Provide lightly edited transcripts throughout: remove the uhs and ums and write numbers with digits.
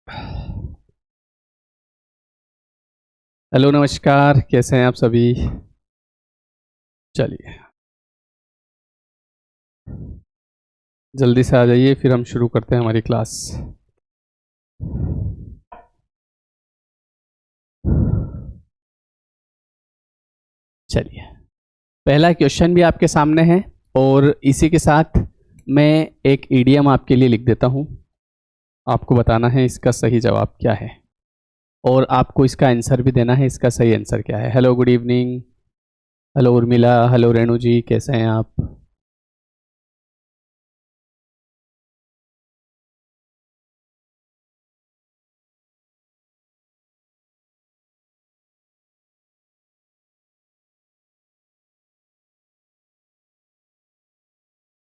Hello नमस्कार, कैसे हैं आप सभी। चलिए जल्दी से आ जाइए, फिर हम शुरू करते हैं हमारी क्लास। चलिए, पहला क्वेश्चन भी आपके सामने है और इसी के साथ मैं एक ईडियम आपके लिए लिख देता हूं। आपको बताना है इसका सही जवाब क्या है और आपको इसका आंसर भी देना है, इसका सही आंसर क्या है। Hello, good evening. Hello Urmila, hello Renu ji, कैसे हैं आप।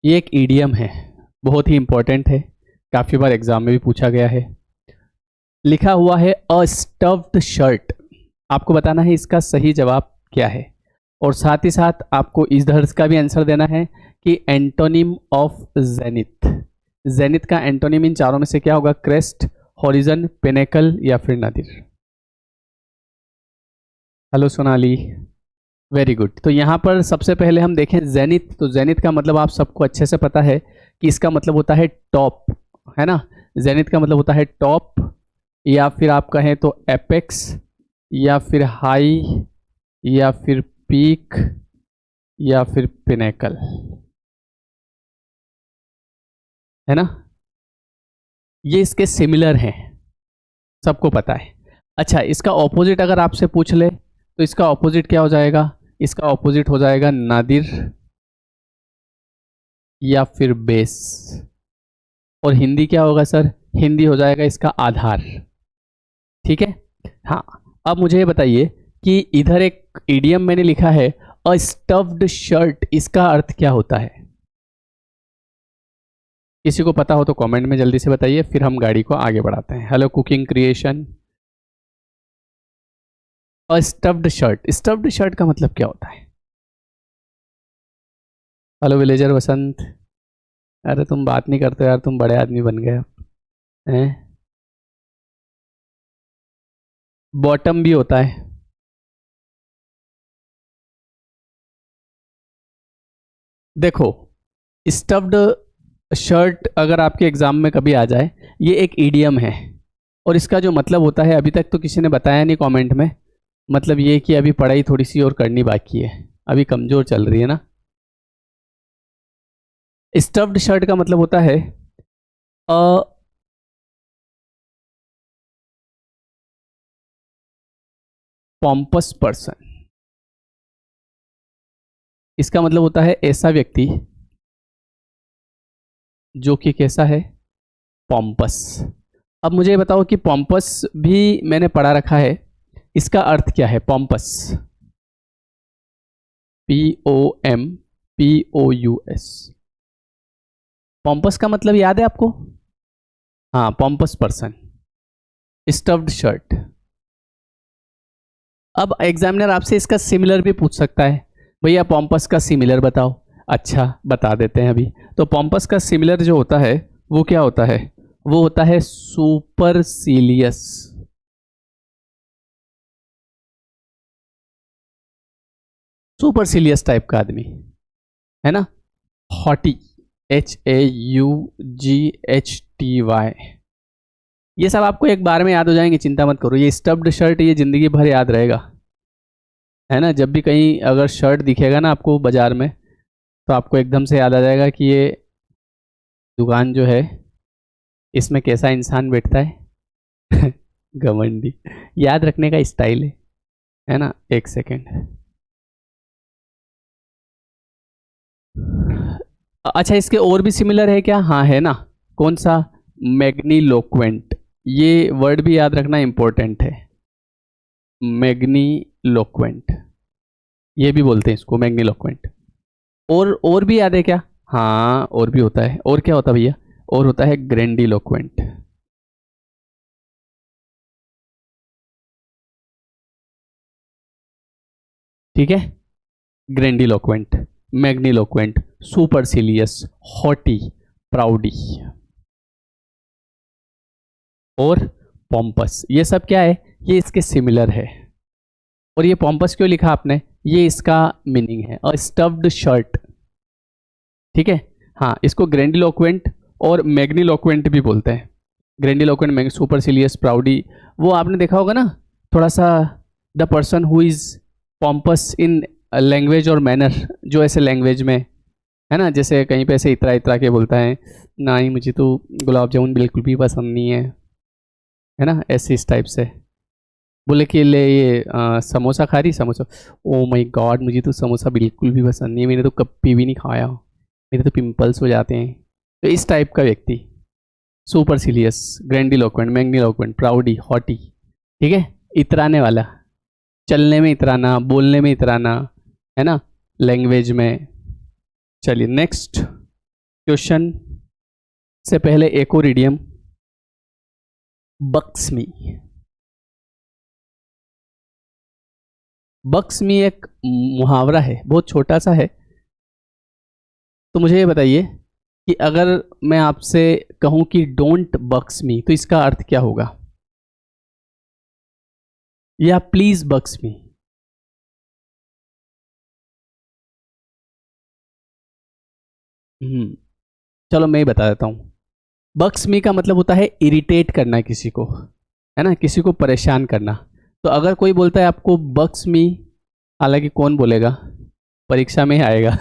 ये एक ईडियम है, बहुत ही इंपॉर्टेंट है, काफ़ी बार एग्जाम में भी पूछा गया है। लिखा हुआ है अ स्टफ्ड शर्ट। आपको बताना है इसका सही जवाब क्या है और साथ ही साथ आपको इधर का भी आंसर देना है कि एंटोनिम ऑफ जेनिथ। जेनिथ का एंटोनिम इन चारों में से क्या होगा? क्रेस्ट, हॉरिजन, पिनेकल या फिर Nadir. Hello Sonali, very good. तो यहाँ पर सबसे पहले हम देखें जेनिथ। तो जेनिथ का मतलब आप सबको अच्छे से पता है कि इसका मतलब होता है टॉप, है ना। जेनिथ का मतलब होता है टॉप, या फिर आप कहें तो एपेक्स, या फिर हाई, या फिर पीक, या फिर पिनेकल, है ना। ये इसके सिमिलर हैं, सबको पता है। अच्छा, इसका ऑपोजिट अगर आपसे पूछ ले तो इसका ऑपोजिट क्या हो जाएगा? इसका ऑपोजिट हो जाएगा नादिर या फिर बेस। और हिंदी क्या होगा सर? हिंदी हो जाएगा इसका आधार। ठीक है। हाँ, अब मुझे ये बताइए कि इधर एक इडियम मैंने लिखा है अ स्टफ्ड शर्ट, इसका अर्थ क्या होता है? किसी को पता हो तो कमेंट में जल्दी से बताइए, फिर हम गाड़ी को आगे बढ़ाते हैं। Hello cooking creation. A stuffed shirt, stuffed shirt का मतलब क्या होता है? Hello villager Vasant. अरे तुम बात नहीं करते यार, तुम बड़े आदमी बन गए अब, हैं। बॉटम भी होता है। देखो, स्टफ्ड शर्ट अगर आपके एग्जाम में कभी आ जाए, ये एक ईडियम है और इसका जो मतलब होता है अभी तक तो किसी ने बताया नहीं कमेंट में। मतलब ये कि अभी पढ़ाई थोड़ी सी और करनी बाकी है, अभी कमजोर चल रही है ना। स्टफ्ड शर्ट का मतलब होता है अ पॉम्पस पर्सन। इसका मतलब होता है ऐसा व्यक्ति जो कि कैसा है? पॉम्पस। अब मुझे बताओ कि पॉम्पस भी मैंने पढ़ा रखा है, इसका अर्थ क्या है? Pompous, POMPOUS। पॉम्पस का मतलब याद है आपको? हाँ, पॉम्पस पर्सन, स्टफ्ड शर्ट। अब एग्जामिनर आपसे इसका सिमिलर भी पूछ सकता है, भैया पॉम्पस का सिमिलर बताओ। अच्छा, बता देते हैं अभी। तो पॉम्पस का सिमिलर जो होता है वो क्या होता है? वो होता है सुपरसीलियस। सुपरसीलियस टाइप का आदमी, है ना। Haughty, HAUGHTY। ये सब आपको एक बार में याद हो जाएंगे, चिंता मत करो। ये स्टफ्ड शर्ट ये जिंदगी भर याद रहेगा, है ना। जब भी कहीं अगर शर्ट दिखेगा ना आपको बाजार में, तो आपको एकदम से याद आ जाएगा कि ये दुकान जो है इसमें कैसा इंसान बैठता है। घमंडी। याद रखने का स्टाइल है ना। एक सेकेंड। अच्छा, इसके और भी सिमिलर है क्या? हाँ है ना। कौन सा? मैग्नीलोक्वेंट। ये वर्ड भी याद रखना इंपॉर्टेंट है, मैग्नीलोक्वेंट। ये भी बोलते हैं इसको मैग्नीलोक्वेंट। और भी याद है क्या? हाँ, और भी होता है। और क्या होता है भैया? और होता है ग्रेंडिलोक्वेंट। ठीक है। ग्रेंडिलोक्वेंट, मैग्नीलोक्वेंट, सुपरसिलियस, हॉटी, प्राउडी और पोम्पस, ये सब क्या है, ये इसके सिमिलर है। और ये पोम्पस क्यों लिखा आपने, ये इसका मीनिंग है, और स्टफ्ड शर्ट, ठीक है। हाँ, इसको ग्रैंडिलोक्वेंट और मैग्नीलोक्वेंट भी बोलते हैं। ग्रैंडिलोक्वेंट, सुपरसिलियस, प्राउडी, वो आपने देखा होगा ना, थोड़ा सा the person who is pompous in language और मैनर, जो ऐसे लैंग्वेज में है ना, जैसे कहीं पे ऐसे इतरा इतरा के बोलता है, ना ही मुझे तो गुलाब जामुन बिल्कुल भी पसंद नहीं है ना, ऐसे इस टाइप से बोले कि ले ये समोसा खा रही, समोसा, ओ माय गॉड मुझे तो समोसा बिल्कुल भी पसंद नहीं है, मैंने तो कभी भी नहीं खाया, मेरे तो पिंपल्स हो जाते हैं। तो इस टाइप का व्यक्ति सुपरसिलियस, ग्रैंडिलोक्वेंट, मैग्नीलोक्वेंट, प्राउडी, हॉटी, ठीक है, इतराने वाला, चलने में इतराना, बोलने में इतराना, है ना, लैंग्वेज में। चलिए नेक्स्ट क्वेश्चन से पहले एक और इडियम, बक्समी। बक्समी एक मुहावरा है, बहुत छोटा सा है। तो मुझे ये बताइए कि अगर मैं आपसे कहूं कि डोंट बक्स मी, तो इसका अर्थ क्या होगा, या प्लीज बक्स मी। चलो मैं ही बता देता हूँ। बक्स मी का मतलब होता है इरिटेट करना किसी को, है ना, किसी को परेशान करना। तो अगर कोई बोलता है आपको बक्स मी, हालांकि कौन बोलेगा, परीक्षा में ही आएगा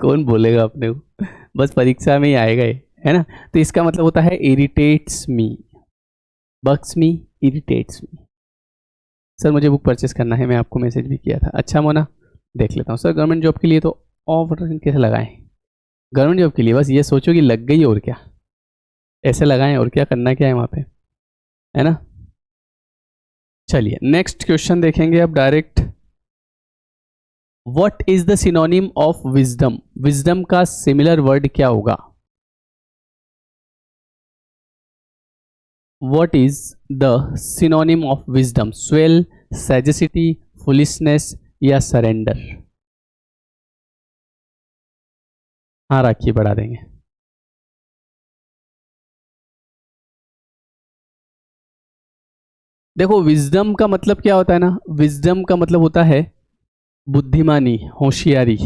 कौन बोलेगा अपने को, बस परीक्षा में ही आएगा ये, है ना। तो इसका मतलब होता है इरिटेट्स मी, बक्स मी, इरिटेट्स मी। सर मुझे बुक परचेस करना है, मैं आपको मैसेज भी किया था। अच्छा मोना, देख लेता हूँ। सर गवर्नमेंट जॉब के लिए तो ऑफर कैसे लगाएं, गवर्नमेंट जॉब के लिए बस ये सोचो कि लग गई और क्या, ऐसे लगाएं, और क्या करना क्या है वहाँ पे, है ना। चलिए नेक्स्ट क्वेश्चन देखेंगे अब direct. What is the synonym of wisdom, wisdom का सिमिलर वर्ड क्या होगा। What is the synonym of wisdom, swell, sagacity, foolishness या सरेंडर। हाँ राखी बढ़ा देंगे। देखो विजडम का मतलब क्या होता है ना, विजडम का मतलब होता है बुद्धिमानी, होशियारी।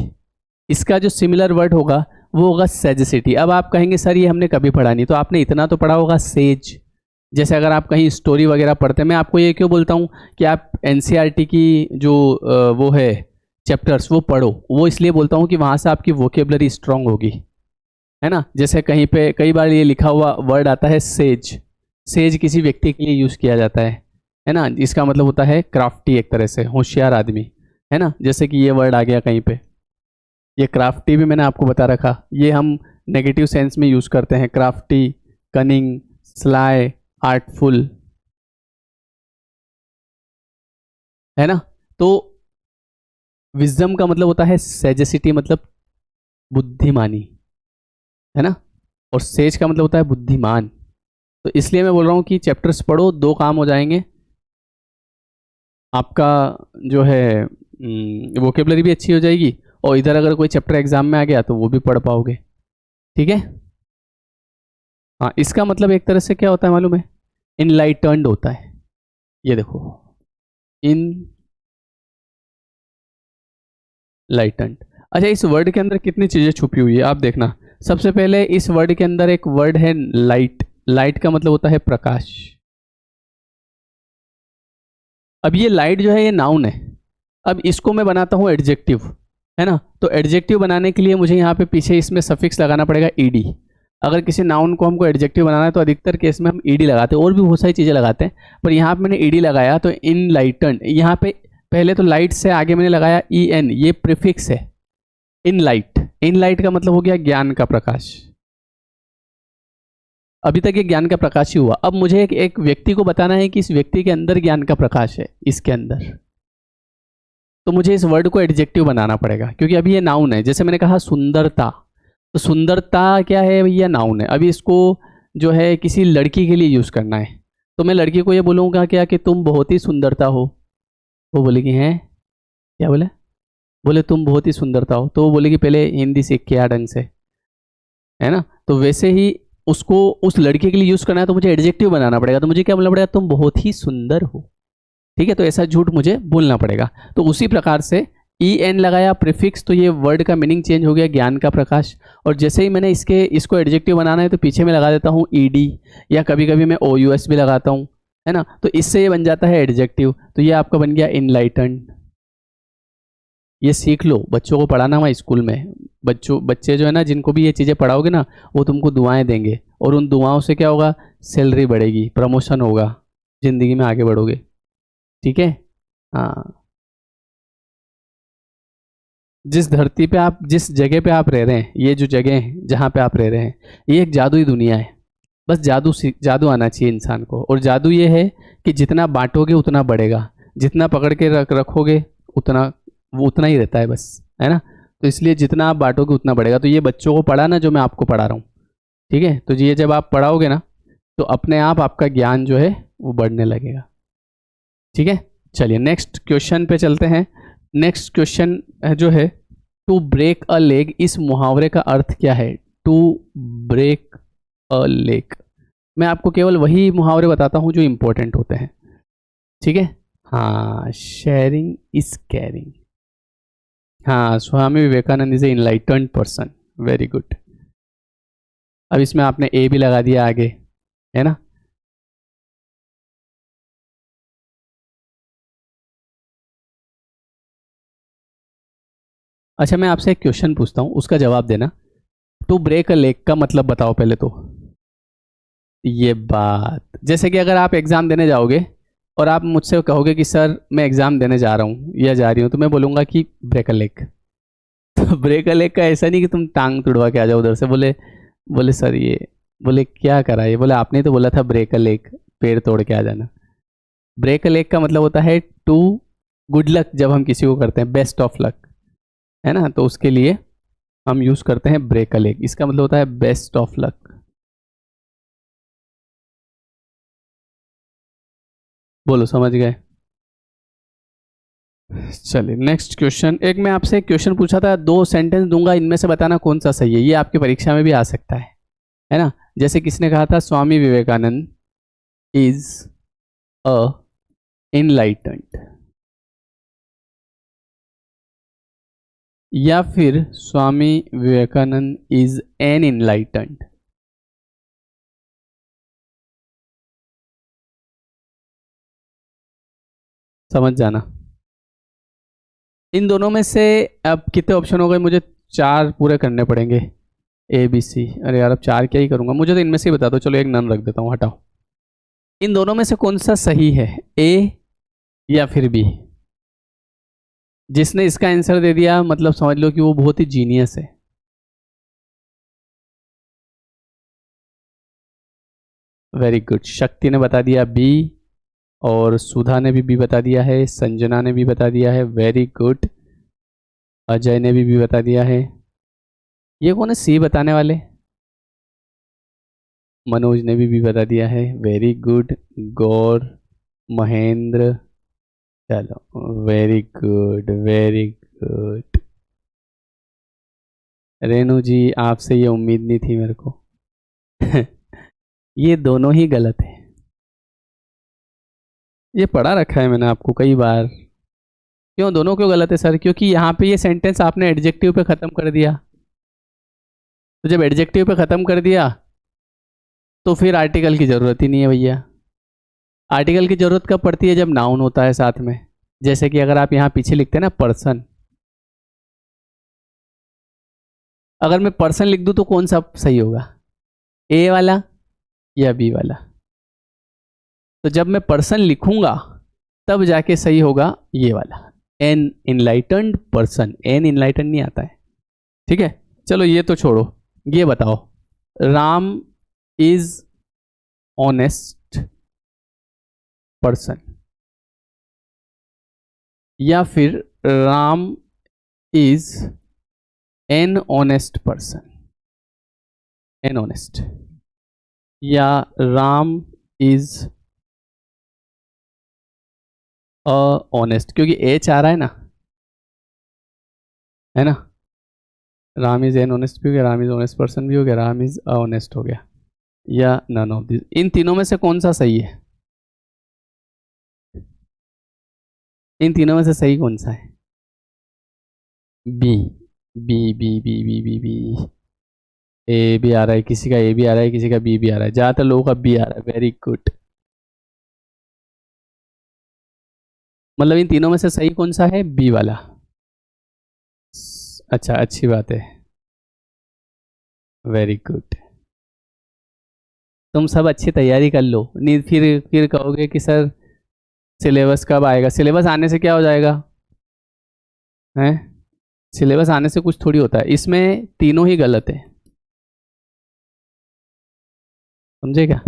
इसका जो सिमिलर वर्ड होगा वो होगा सेजिसिटी। अब आप कहेंगे सर ये हमने कभी पढ़ा नहीं, तो आपने इतना तो पढ़ा होगा सेज। जैसे अगर आप कहीं स्टोरी वगैरह पढ़ते हैं, मैं आपको ये क्यों बोलता हूँ कि आप एनसीईआरटी की जो वो है चैप्टर्स वो पढ़ो, वो इसलिए बोलता हूँ कि वहाँ से आपकी वोकेबलरी स्ट्रांग होगी, है ना। जैसे कहीं पे कई बार ये लिखा हुआ वर्ड आता है सेज, सेज किसी व्यक्ति के लिए यूज़ किया जाता है ना, इसका मतलब होता है क्राफ्टी, एक तरह से होशियार आदमी, है ना। जैसे कि ये वर्ड आ गया कहीं पे, ये क्राफ्टी भी मैंने आपको बता रखा, ये हम नेगेटिव सेंस में यूज़ करते हैं, क्राफ्टी, कनिंग, स्लाई, आर्टफुल, है ना। तो विजडम का मतलब होता है सेजेसिटी, मतलब बुद्धिमानी, है ना, और सेज का मतलब होता है बुद्धिमान। तो इसलिए मैं बोल रहा हूँ कि चैप्टर्स पढ़ो, दो काम हो जाएंगे, आपका जो है वोकेबलरी भी अच्छी हो जाएगी, और इधर अगर कोई चैप्टर एग्जाम में आ गया तो वो भी पढ़ पाओगे, ठीक है। हाँ, इसका मतलब एक तरह से क्या होता है मालूम है, इनलाइटन्ड होता है। ये देखो, इन लाइटन्ड। अच्छा, इस वर्ड के अंदर कितनी चीजें छुपी हुई है आप देखना। सबसे पहले इस वर्ड के अंदर एक वर्ड है लाइट, लाइट का मतलब होता है प्रकाश। अब ये लाइट जो है ये नाउन है, अब इसको मैं बनाता हूँ एडजेक्टिव, है ना। तो एडजेक्टिव बनाने के लिए मुझे यहाँ पे पीछे इसमें सफिक्स लगाना पड़ेगा ईडी। अगर किसी नाउन को हमको एडजेक्टिव बनाना है तो अधिकतर केस में हम ईडी लगाते हैं, और भी बहुत सारी चीज़ें लगाते हैं, पर यहाँ पे मैंने ईडी लगाया तो इनलाइटन्ड। यहाँ पे पहले तो लाइट से आगे मैंने लगाया ई एन, ये प्रीफिक्स है, इन लाइट। इन लाइट का मतलब हो गया ज्ञान का प्रकाश। अभी तक ये ज्ञान का प्रकाश ही हुआ, अब मुझे एक व्यक्ति को बताना है कि इस व्यक्ति के अंदर ज्ञान का प्रकाश है, इसके अंदर, तो मुझे इस वर्ड को एडजेक्टिव बनाना पड़ेगा, क्योंकि अभी ये नाउन है। जैसे मैंने कहा सुंदरता, तो सुंदरता क्या है भैया, नाउन है। अभी इसको जो है किसी लड़की के लिए यूज़ करना है, तो मैं लड़की को ये बोलूँगा क्या कि तुम बहुत ही सुंदरता हो, वो बोलेगी हैं, क्या बोले, बोले तुम बहुत ही सुंदरता हो, तो वो बोलेगी पहले हिंदी सीख के आ ढंग से, है ना। तो वैसे ही उसको उस लड़के के लिए यूज करना है तो मुझे एडजेक्टिव बनाना पड़ेगा। तो मुझे क्या बोलना पड़ेगा, तुम बहुत ही सुंदर हो। ठीक है, तो ऐसा झूठ मुझे बोलना पड़ेगा। तो उसी प्रकार से ई एन लगाया प्रीफिक्स, तो ये वर्ड का मीनिंग चेंज हो गया, ज्ञान का प्रकाश। और जैसे ही मैंने इसको एडजेक्टिव बनाना है तो पीछे में लगा देता हूँ ईडी, या कभी कभी मैं ओ यू एस भी लगाता हूँ, है ना। तो इससे ये बन जाता है एडजेक्टिव। तो ये आपका बन गया इनलाइटेंड। ये सीख लो, बच्चों को पढ़ाना हुआ स्कूल में। बच्चे जो है ना, जिनको भी ये चीज़ें पढ़ाओगे ना, वो तुमको दुआएं देंगे, और उन दुआओं से क्या होगा, सैलरी बढ़ेगी, प्रमोशन होगा, जिंदगी में आगे बढ़ोगे। ठीक है। हाँ, जिस धरती पे आप, जिस जगह पे आप रह रहे हैं, ये जो जगह है जहाँ पे आप रह रहे हैं, ये एक जादुई दुनिया है। बस जादू आना चाहिए इंसान को। और जादू ये है कि जितना बांटोगे उतना बढ़ेगा, जितना पकड़ के रखोगे उतना, वो उतना ही रहता है बस, है ना। तो इसलिए जितना आप बांटोगे उतना बढ़ेगा। तो ये बच्चों को पढ़ाना जो मैं आपको पढ़ा रहा हूँ, ठीक है। तो ये जब आप पढ़ाओगे ना, तो अपने आप आपका ज्ञान जो है वो बढ़ने लगेगा। ठीक है, चलिए नेक्स्ट क्वेश्चन पे चलते हैं। नेक्स्ट क्वेश्चन जो है, टू ब्रेक अ लेग, इस मुहावरे का अर्थ क्या है। टू ब्रेक अ लेग, मैं आपको केवल वही मुहावरे बताता हूँ जो इंपॉर्टेंट होते हैं। ठीक है। हाँ, शेयरिंग इज कैरिंग। हाँ, Swami Vivekananda is a enlightened person. Very good. अब इसमें आपने ए भी लगा दिया आगे, है ना। अच्छा, मैं आपसे एक क्वेश्चन पूछता हूँ, उसका जवाब देना। टू ब्रेक अ लेग का मतलब बताओ पहले तो। ये बात, जैसे कि अगर आप एग्जाम देने जाओगे और आप मुझसे कहोगे कि सर मैं एग्जाम देने जा रहा हूँ या जा रही हूँ, तो मैं बोलूंगा कि ब्रेक अ लेग। तो ब्रेक अ लेग का ऐसा नहीं कि तुम टांग तुड़वा के आ जाओ उधर से, बोले बोले सर ये, बोले क्या करा ये, बोले आपने तो बोला था ब्रेक अ लेग, पेड़ तोड़ के आ जाना। ब्रेक अ लेग का मतलब होता है टू गुड लक, जब हम किसी को करते हैं बेस्ट ऑफ लक, है ना, तो उसके लिए हम यूज करते हैं ब्रेक अ लेग। इसका मतलब होता है बेस्ट ऑफ लक। बोलो, समझ गए। चलिए नेक्स्ट क्वेश्चन। एक मैं आपसे क्वेश्चन पूछा था, दो सेंटेंस दूंगा, इनमें से बताना कौन सा सही है। ये आपकी परीक्षा में भी आ सकता है ना। जैसे किसने कहा था, स्वामी विवेकानंद इज अ इनलाइटेंड, या फिर स्वामी विवेकानंद इज एन इनलाइटेंड। समझ जाना। इन दोनों में से अब कितने ऑप्शन हो गए, मुझे चार पूरे करने पड़ेंगे। ए बी सी, अरे यार अब चार क्या ही करूंगा, मुझे तो इनमें से ही बता दो। चलो एक नन रख देता हूँ, हटाओ। इन दोनों में से कौन सा सही है, ए या फिर बी। जिसने इसका आंसर दे दिया, मतलब समझ लो कि वो बहुत ही जीनियस है। Very good. शक्ति ने बता दिया बी, और सुधा ने भी बी बता दिया है, संजना ने भी बता दिया है, वेरी गुड। अजय ने भी बता दिया है। ये कौन है सी बताने वाले, मनोज ने भी बता दिया है, वेरी गुड। गौर, महेंद्र, चलो very good very good. Renu ji, आपसे ये उम्मीद नहीं थी मेरे को। ये दोनों ही गलत है। ये पढ़ा रखा है मैंने आपको कई बार। क्यों दोनों क्यों गलत है सर, क्योंकि यहाँ पे ये सेंटेंस आपने एडजेक्टिव पे खत्म कर दिया। तो जब एडजेक्टिव पे खत्म कर दिया तो फिर आर्टिकल की जरूरत ही नहीं है भैया। आर्टिकल की जरूरत कब पड़ती है, जब नाउन होता है साथ में। जैसे कि अगर आप यहाँ पीछे लिखते हैं ना पर्सन, अगर मैं पर्सन लिख दूं तो कौन सा सही होगा, ए वाला या बी वाला। तो जब मैं पर्सन लिखूंगा तब जाके सही होगा ये वाला, an enlightened person. An enlightened नहीं आता है। ठीक है, चलो ये तो छोड़ो। ये बताओ, राम इज ऑनेस्ट पर्सन, या फिर Ram is an honest person. An honest, या राम इज अ ऑनेस्ट, क्योंकि एच आ रहा है ना, है ना। राम इज एन ऑनेस्ट भी हो गया, राम इज ऑनेस्ट पर्सन भी हो गया, राम इज अ ऑनेस्ट हो गया। या नन ऑफ दिस? इन तीनों में से कौन सा सही है? इन तीनों में से सही कौन सा है? B. B B B B B B. A भी आ रहा है, किसी का ए भी आ रहा है, किसी का बी भी आ रहा है, ज़्यादातर लोगों का बी आ रहा है। Very good. मतलब इन तीनों में से सही कौन सा है? बी वाला। अच्छा, अच्छी बात है। Very good. तुम सब अच्छी तैयारी कर लो, नहीं फिर कहोगे कि सर सिलेबस कब आएगा। सिलेबस आने से क्या हो जाएगा? हैं? सिलेबस आने से कुछ थोड़ी होता है। इसमें तीनों ही गलत है, समझे क्या?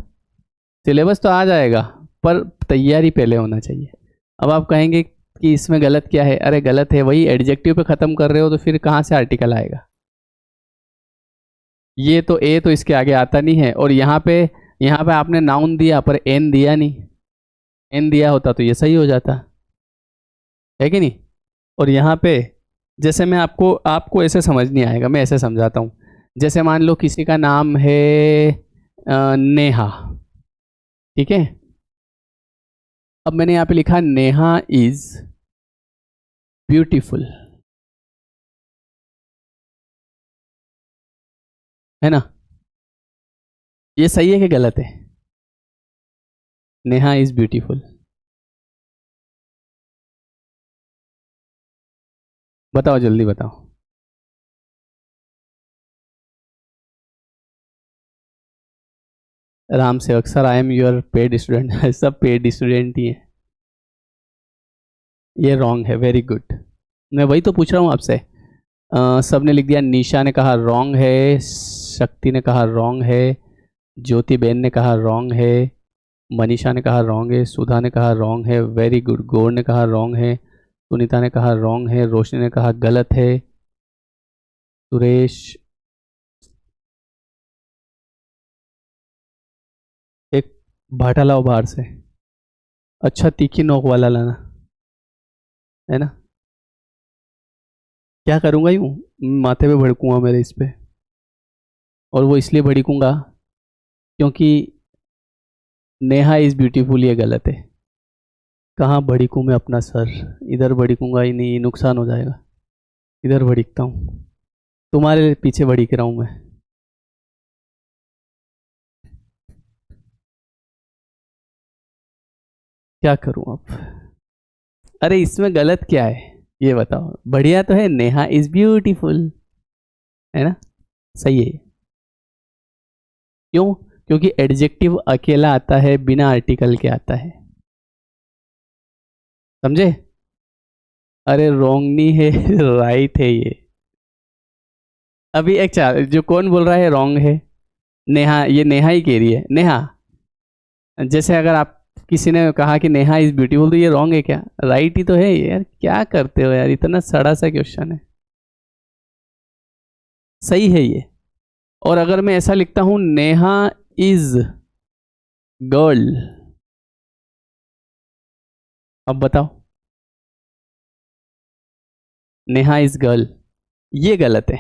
सिलेबस तो आ जाएगा, पर तैयारी पहले होना चाहिए। अब आप कहेंगे कि इसमें गलत क्या है? अरे गलत है, वही एडजेक्टिव पे ख़त्म कर रहे हो, तो फिर कहाँ से आर्टिकल आएगा? ये तो ए तो इसके आगे आता नहीं है, और यहाँ पे आपने नाउन दिया पर एन दिया नहीं। एन दिया होता तो ये सही हो जाता है कि नहीं? और यहाँ पे जैसे मैं आपको ऐसे समझ नहीं आएगा, मैं ऐसे समझाता हूँ। जैसे मान लो किसी का नाम है नेहा, ठीक है? अब मैंने यहाँ पे लिखा नेहा इज ब्यूटीफुल, है ना? ये सही है कि गलत है? नेहा इज ब्यूटीफुल, बताओ जल्दी बताओ। राम से अक्सर I am your paid student. सब पेड स्टूडेंट ही है। ये रॉन्ग है। Very good. मैं वही तो पूछ रहा हूँ आपसे। सबने लिख दिया। निशा ने कहा रॉन्ग है, शक्ति ने कहा रॉन्ग है, ज्योति बेन ने कहा रॉन्ग है, मनीषा ने कहा रॉन्ग है, सुधा ने कहा रॉन्ग है। Very good. गौर ने कहा रॉन्ग है, सुनीता ने कहा रॉन्ग है, रोशनी ने कहा गलत है, सुरेश, एक भाटा लाओ बाहर से। अच्छा, तीखी नोक वाला लाना, है ना? क्या करूँगा यूँ? माथे पे भड़कूँगा मेरे इस पे, और वो इसलिए भड़कूँगा क्योंकि नेहा इज़ ब्यूटीफुल, ये गलत है। कहाँ भड़कूँ मैं अपना सर? इधर भड़कूँगा ही नहीं, नुकसान हो जाएगा। इधर भड़कता हूँ, तुम्हारे पीछे भड़क रहा हूँ मैं। क्या करूँ अब? अरे इसमें गलत क्या है ये बताओ? बढ़िया तो है, नेहा इज़ ब्यूटीफुल, है ना? सही है। क्यों? क्योंकि एडजेक्टिव अकेला आता है, बिना आर्टिकल के आता है, समझे? अरे रॉन्ग नहीं है, राइट है ये। अभी एक चार जो कौन बोल रहा है रॉन्ग है? नेहा, ये नेहा ही कह रही है। नेहा, जैसे अगर आप किसी ने कहा कि नेहा इज ब्यूटीफुल, तो ये रॉन्ग है क्या? राइट ही तो है ये। यार क्या करते हो यार, इतना सड़ा सा क्वेश्चन है। सही है ये। और अगर मैं ऐसा लिखता हूं नेहा इज गर्ल, अब बताओ। नेहा इज गर्ल, ये गलत है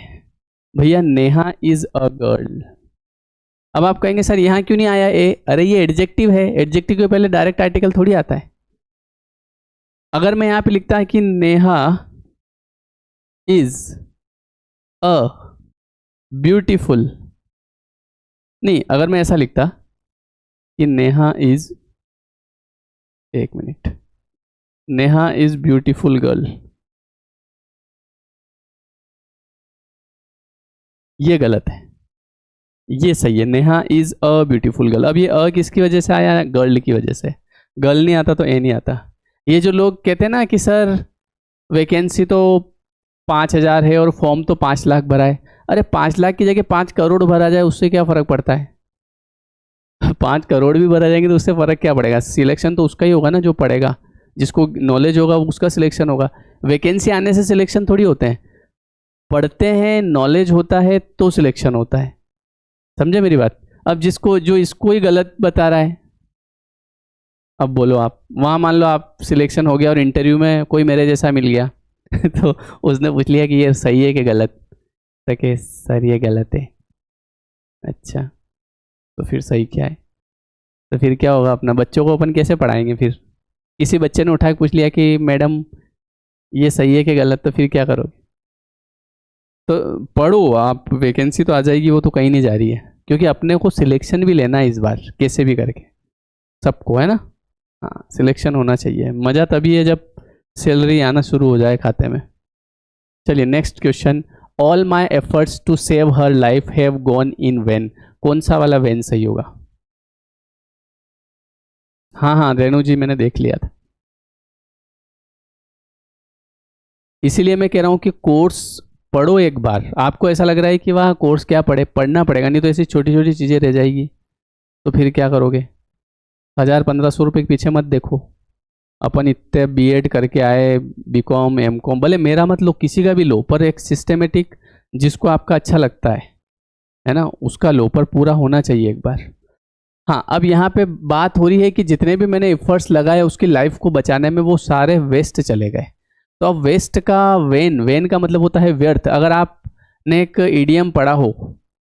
भैया। Neha is a girl. अब आप कहेंगे सर यहाँ क्यों नहीं आया ए? अरे ये एडजेक्टिव है, एडजेक्टिव के पहले डायरेक्ट आर्टिकल थोड़ी आता है। अगर मैं यहाँ पे लिखता है कि नेहा इज अ ब्यूटीफुल, नहीं, अगर मैं ऐसा लिखता कि नेहा इज, एक minute, Neha is beautiful girl, ये गलत है। ये सही है, Neha is a beautiful girl. अब ये अ किसकी वजह से आया? गर्ल की वजह से। गर्ल नहीं आता तो ए नहीं आता। ये जो लोग कहते हैं ना कि सर वैकेंसी तो 5,000 है और फॉर्म तो 5 लाख भरा है। अरे 5 लाख की जगह 5 करोड़ भरा जाए, उससे क्या फ़र्क पड़ता है? 5 करोड़ भी भरा जाएंगे तो उससे फ़र्क क्या पड़ेगा? सिलेक्शन तो उसका ही होगा ना जो पढ़ेगा, जिसको नॉलेज होगा उसका सिलेक्शन होगा। वैकेंसी आने से सिलेक्शन थोड़ी होते हैं, पढ़ते हैं, नॉलेज होता है तो सिलेक्शन होता है। समझे मेरी बात? अब जिसको जो इसको ही गलत बता रहा है, अब बोलो आप। वहाँ मान लो आप सिलेक्शन हो गया और इंटरव्यू में कोई मेरे जैसा मिल गया तो उसने पूछ लिया कि ये सही है कि गलत, तो कि सर ये गलत है। अच्छा, तो फिर सही क्या है? तो फिर क्या होगा, अपना बच्चों को अपन कैसे पढ़ाएंगे फिर? किसी बच्चे ने उठा के पूछ लिया कि मैडम ये सही है कि गलत, तो फिर क्या करोगे? तो पढ़ो आप, वैकेंसी तो आ जाएगी, वो तो कहीं नहीं जा रही है, क्योंकि अपने को सिलेक्शन भी लेना है इस बार कैसे भी करके, सबको, है ना? हाँ, सिलेक्शन होना चाहिए। मज़ा तभी है जब सैलरी आना शुरू हो जाए खाते में। चलिए next question. All my efforts to save her life have gone in vain. कौन सा वाला वैन सही होगा? हाँ हाँ रेणु जी, मैंने देख लिया था। इसीलिए मैं कह रहा हूँ कि कोर्स पढ़ो एक बार। आपको ऐसा लग रहा है कि वह कोर्स क्या पढ़े, पढ़ना पड़ेगा, नहीं तो ऐसी छोटी छोटी चीज़ें रह जाएगी, तो फिर क्या करोगे? 1000-1500 रुपये के पीछे मत देखो। अपन इतने बीएड करके आए, बीकॉम एमकॉम, भले मेरा मत लो, किसी का भी लो, पर एक सिस्टमेटिक जिसको आपका अच्छा लगता है ना, उसका लो, पर पूरा होना चाहिए एक बार। हाँ, अब यहाँ पे बात हो रही है कि जितने भी मैंने एफर्ट्स लगाए उसकी लाइफ को बचाने में, वो सारे वेस्ट चले गए। तो अब वेस्ट का वेन, वेन का मतलब होता है व्यर्थ। अगर आपने एक ईडीएम पढ़ा हो,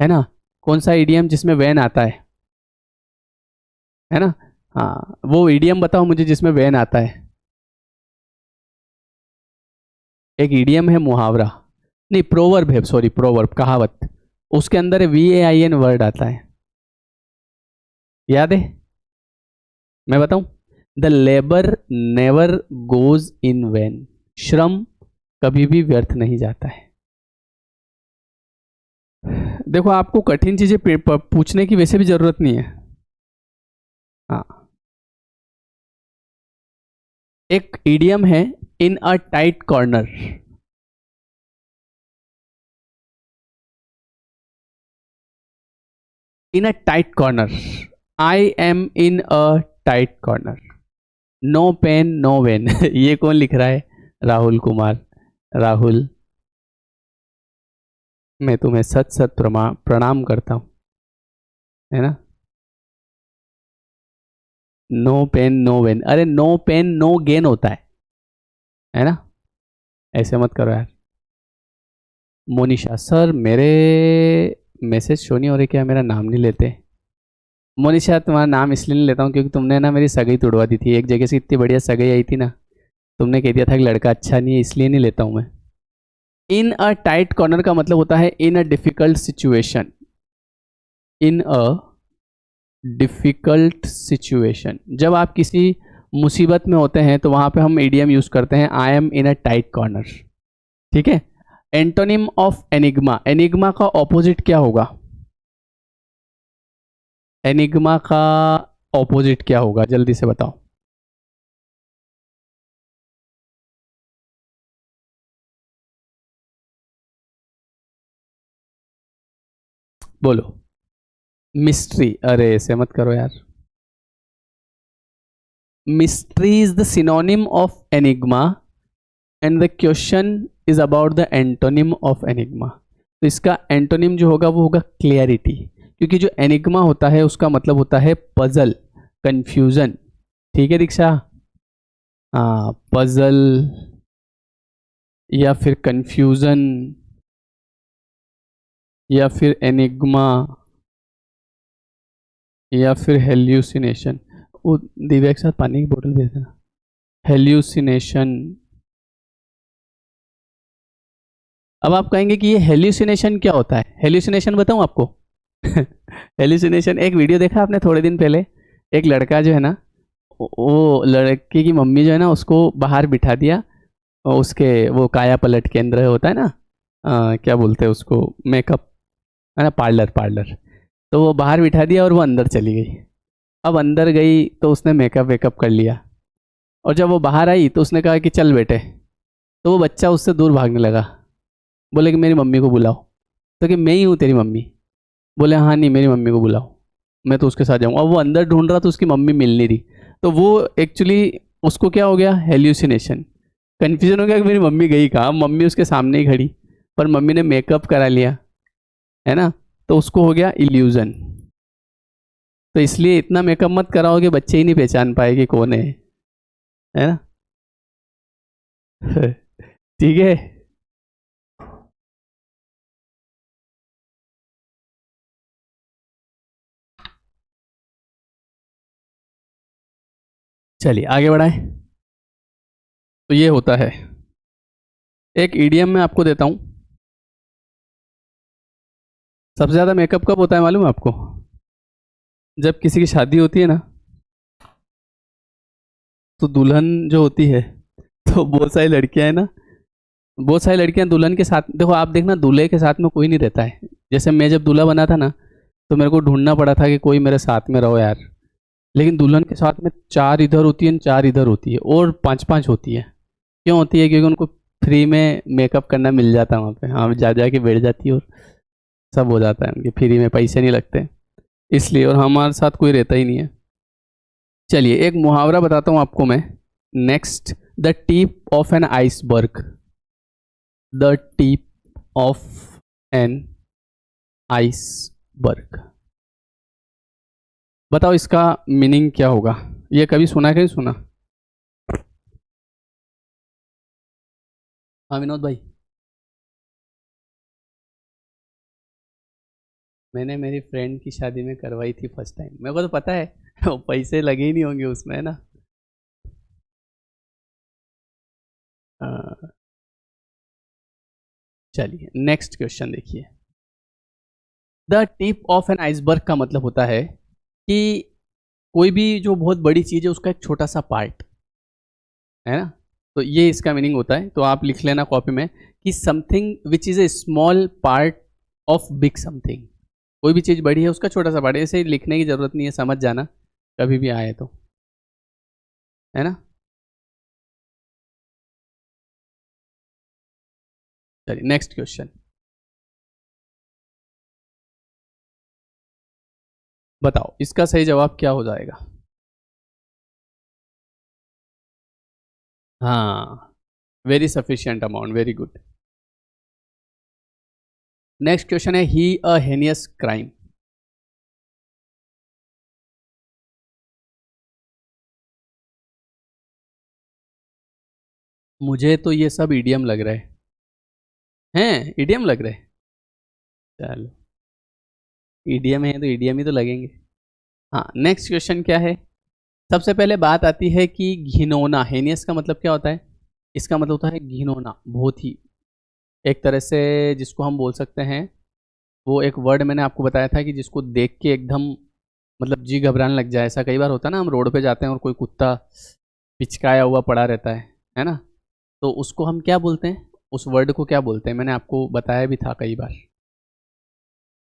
है ना, कौन सा ईडीएम जिसमें वेन आता है ना? हाँ, वो ईडीएम बताओ मुझे जिसमें वेन आता है। एक ईडीएम है मुहावरा, नहीं प्रोवर्ब है, सॉरी प्रोवर्ब, कहावत। उसके अंदर VAIN वर्ड आता है, याद है? मैं बताऊं, the labour never goes in when. श्रम कभी भी व्यर्थ नहीं जाता है। देखो, आपको कठिन चीजें पूछने की वैसे भी जरूरत नहीं है। हाँ, एक इडियम है, in a tight corner. In a tight corner, I am in a tight corner, no pain no gain. ये कौन लिख रहा है? राहुल कुमार। राहुल, मैं तुम्हें सत सत प्रणाम करता हूँ, है ना? नो पेन नो वेन, अरे नो पेन नो गेन होता है ना? ऐसे मत करो यार। मोनिशा सर, मेरे मैसेज शो नहीं हो रहे, क्या मेरा नाम नहीं लेते? मोनिशा, तुम्हारा नाम इसलिए नहीं लेता हूँ क्योंकि तुमने ना मेरी सगाई तोड़वा दी थी, एक जगह से इतनी बढ़िया सगाई आई थी ना, तुमने कह दिया था कि लड़का अच्छा नहीं है, इसलिए नहीं लेता हूँ मैं। इन अ टाइट कॉर्नर का मतलब होता है in a difficult situation. In a difficult situation, जब आप किसी मुसीबत में होते हैं तो वहां पे हम ईडीएम यूज करते हैं, आई am in a tight corner. ठीक है। एंटोनिम ऑफ एनिग्मा, एनिग्मा का ऑपोजिट क्या होगा? एनिग्मा का ऑपोजिट क्या होगा, जल्दी से बताओ। बोलो। मिस्ट्री, अरे ऐसे मत करो यार। Mystery is the synonym of enigma and the question is about the antonym of enigma. तो इसका एंटोनिम जो होगा वो होगा क्लियरिटी, क्योंकि जो एनिग्मा होता है उसका मतलब होता है पजल, कंफ्यूजन। ठीक है दीक्षा? हाँ, पजल या फिर कंफ्यूजन या फिर एनिग्मा या फिर हेल्यूसिनेशन। वो दिव्या के साथ पानी की बोतल भेज देना। हेल्यूसिनेशन। अब आप कहेंगे कि ये हेल्यूसिनेशन क्या होता है? हेल्यूसिनेशन बताऊं आपको? हेल्यूसिनेशन, एक वीडियो देखा आपने थोड़े दिन पहले? एक लड़का जो है ना, वो लड़के की मम्मी जो है ना, उसको बाहर बिठा दिया, और उसके वो काया पलट केंद्र होता है ना, क्या बोलते हैं उसको, मेकअप, है ना, पार्लर, पार्लर। तो वो बाहर बिठा दिया और वो अंदर चली गई। अब अंदर गई तो उसने मेकअप वेकअप कर लिया, और जब वो बाहर आई तो उसने कहा कि चल बेटे, तो वो बच्चा उससे दूर भागने लगा, बोले कि मेरी मम्मी को बुलाओ। तो कि मैं ही हूँ तेरी मम्मी। बोले हाँ, नहीं मेरी मम्मी को बुलाओ, मैं तो उसके साथ जाऊँगा। अब वो अंदर ढूंढ रहा तो उसकी मम्मी मिल नहीं रही, तो वो एक्चुअली उसको क्या हो गया, हेल्यूसिनेशन, कन्फ्यूजन हो गया कि मेरी मम्मी गई कहाँ, मम्मी उसके सामने ही खड़ी, पर मम्मी ने मेकअप करा लिया, है ना, तो उसको हो गया इल्यूजन। तो इसलिए इतना मेकअप मत कराओ कि बच्चे ही नहीं पहचान पाए कि कौन है ना? ठीक है। चलिए आगे बढ़ाएं। तो ये होता है, एक ईडीएम में आपको देता हूं। सबसे ज़्यादा मेकअप कब होता है मालूम है आपको? जब किसी की शादी होती है ना, तो दुल्हन जो होती है, तो बहुत सारी लड़कियां हैं ना, बहुत सारी लड़कियां दुल्हन के साथ, देखो आप देखना दूल्हे के साथ में कोई नहीं रहता है। जैसे मैं जब दूल्हा बना था ना, तो मेरे को ढूंढना पड़ा था कि कोई मेरे साथ में रहो यार। लेकिन दुल्हन के साथ में 4 इधर होती है, 4 इधर होती है, और 5-5 होती है। क्यों होती है? क्योंकि उनको फ्री में मेकअप करना मिल जाता है वहाँ पे। हाँ, जा जा के बैठ जाती है और सब हो जाता है, उनके फ्री में पैसे नहीं लगते इसलिए। और हमारे साथ कोई रहता ही नहीं है। चलिए एक मुहावरा बताता हूँ आपको मैं। Next, the tip of an iceberg. The tip of an iceberg. बताओ इसका मीनिंग क्या होगा? ये कभी सुना है कि नहीं सुना? हाँ विनोद भाई। मैंने मेरी फ्रेंड की शादी में करवाई थी फर्स्ट टाइम। मेरे को तो पता है वो पैसे लगे ही नहीं होंगे उसमें, है ना। हाँ, चलिए नेक्स्ट क्वेश्चन देखिए। The tip of an iceberg का मतलब होता है कि कोई भी जो बहुत बड़ी चीज़ है उसका एक छोटा सा पार्ट, है ना। तो ये इसका मीनिंग होता है। तो आप लिख लेना कॉपी में कि something which is a small part of big something. कोई भी चीज़ बड़ी है उसका छोटा सा पार्ट। ऐसे लिखने की ज़रूरत नहीं है, समझ जाना कभी भी आए तो, है ना। चलिए नेक्स्ट क्वेश्चन बताओ, इसका सही जवाब क्या हो जाएगा? हाँ, very sufficient amount, very good. Next question है, ही अ हेनियस क्राइम। मुझे तो ये सब ईडियम लग रहा है। हैं, ईडियम लग रहा है। चलो, ईडीएम है तो ईडीएम ही तो लगेंगे। हाँ, नेक्स्ट क्वेश्चन क्या है? सबसे पहले बात आती है कि घिनौना, हेनियस का मतलब क्या होता है? इसका मतलब होता है घिनौना, बहुत ही, एक तरह से जिसको हम बोल सकते हैं, वो एक वर्ड मैंने आपको बताया था कि जिसको देख के एकदम मतलब जी घबराने लग जाए। ऐसा कई बार होता है ना, हम रोड पे जाते हैं और कोई कुत्ता पिचकाया हुआ पड़ा रहता है ना। तो उसको हम क्या बोलते हैं? उस वर्ड को क्या बोलते हैं? मैंने आपको बताया भी था कई बार,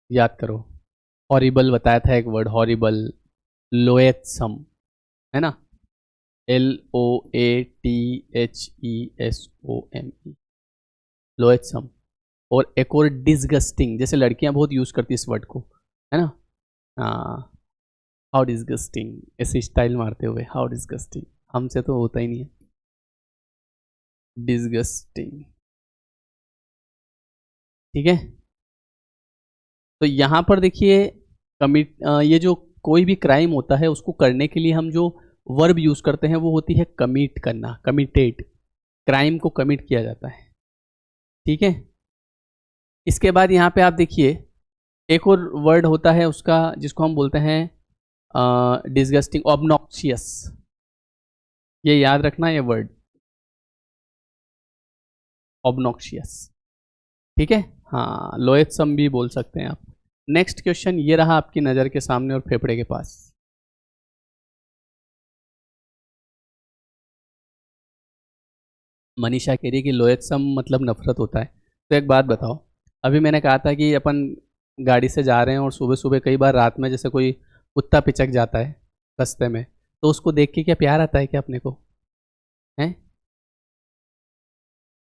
याद करो। हॉरिबल बताया था एक वर्ड, हॉरिबल, लोएथसम, है ना। LOATHESOME, लोएथसम। और एक और डिसगस्टिंग, जैसे लड़कियां बहुत यूज करती है इस वर्ड को, है ना। हाँ, हाउ डिसगस्टिंग, ऐसे स्टाइल मारते हुए, हाउ डिसगस्टिंग। हमसे तो होता ही नहीं है डिसगस्टिंग। ठीक है। तो यहाँ पर देखिए, कमिट, ये जो कोई भी क्राइम होता है उसको करने के लिए हम जो वर्ब यूज करते हैं वो होती है कमिट करना, कमिटेड। क्राइम को कमिट किया जाता है। ठीक है। इसके बाद यहाँ पे आप देखिए, एक और वर्ड होता है उसका, जिसको हम बोलते हैं डिसगस्टिंग, ऑब्नॉक्शियस। ये याद रखना, ये वर्ड ऑब्नॉक्शियस। ठीक है। हाँ, लोएथसम भी बोल सकते हैं आप। नेक्स्ट क्वेश्चन ये रहा आपकी नज़र के सामने और फेफड़े के पास। मनीषा कह रही है कि लोएथसम मतलब नफरत होता है। तो एक बात बताओ, अभी मैंने कहा था कि अपन गाड़ी से जा रहे हैं और सुबह सुबह कई बार रात में जैसे कोई कुत्ता पिचक जाता है रास्ते में, तो उसको देख के क्या प्यार आता है क्या अपने को? है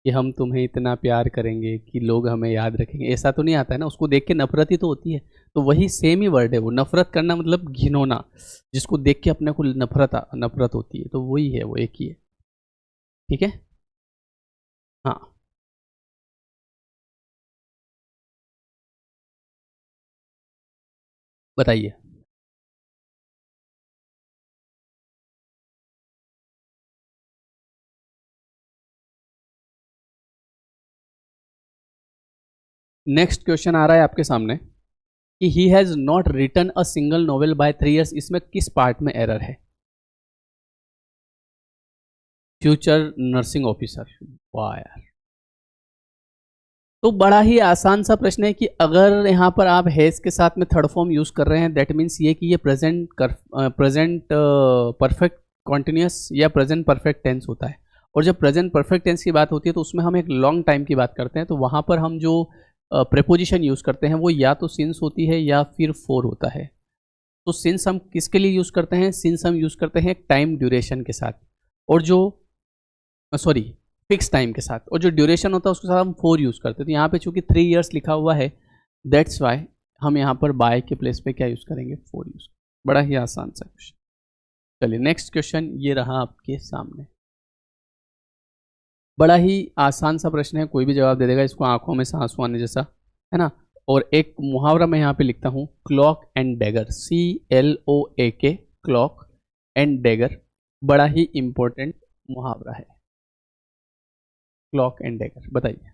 कि हम तुम्हें इतना प्यार करेंगे कि लोग हमें याद रखेंगे, ऐसा तो नहीं आता है ना। उसको देख के नफरत ही तो होती है। तो वही सेम ही वर्ड है वो, नफरत करना मतलब घिनौना, जिसको देख के अपने को नफरत होती है, तो वही है, वो एक ही है। ठीक है। हाँ, बताइए। नेक्स्ट क्वेश्चन आ रहा है आपके सामने कि he has not written a single novel by 3 years। इसमें किस पार्ट में एरर है? Future nursing officer. वाह यार, तो बड़ा ही आसान सा प्रश्न है कि अगर यहाँ पर आप हैज़ के साथ में थर्ड फॉर्म यूज़ कर रहे हैं, दैट मीन्स ये कि ये प्रेजेंट परफेक्ट कॉन्टिन्यूस या प्रेजेंट परफेक्ट टेंस होता है। और जब प्रेजेंट परफेक्ट टेंस की बात होती है तो उसमें हम एक लॉन्ग टाइम की बात करते हैं, तो वहाँ पर हम जो प्रेपोजिशन यूज़ करते हैं वो या तो सिंस होती है या फिर फॉर होता है। तो सिंस हम किसके लिए यूज़ करते हैं? सिंस हम यूज़ करते हैं टाइम ड्यूरेशन के साथ, और जो सॉरी फिक्स टाइम के साथ, और जो ड्यूरेशन होता है उसके साथ हम फॉर यूज़ करते हैं। तो यहाँ पे चूंकि 3 इयर्स लिखा हुआ है, दैट्स वाई हम यहाँ पर बाय के प्लेस पे क्या यूज़ करेंगे? For use. बड़ा ही आसान सा क्वेश्चन। चलिए नेक्स्ट क्वेश्चन ये रहा आपके सामने। बड़ा ही आसान सा प्रश्न है, कोई भी जवाब दे देगा, इसको आंखों में से आंसू आने जैसा, है ना। और एक मुहावरा मैं यहाँ पे लिखता हूँ, clock and dagger, CLOAK, clock and dagger, बड़ा ही इंपॉर्टेंट मुहावरा है। क्लॉक एंड डैगर, बताइए।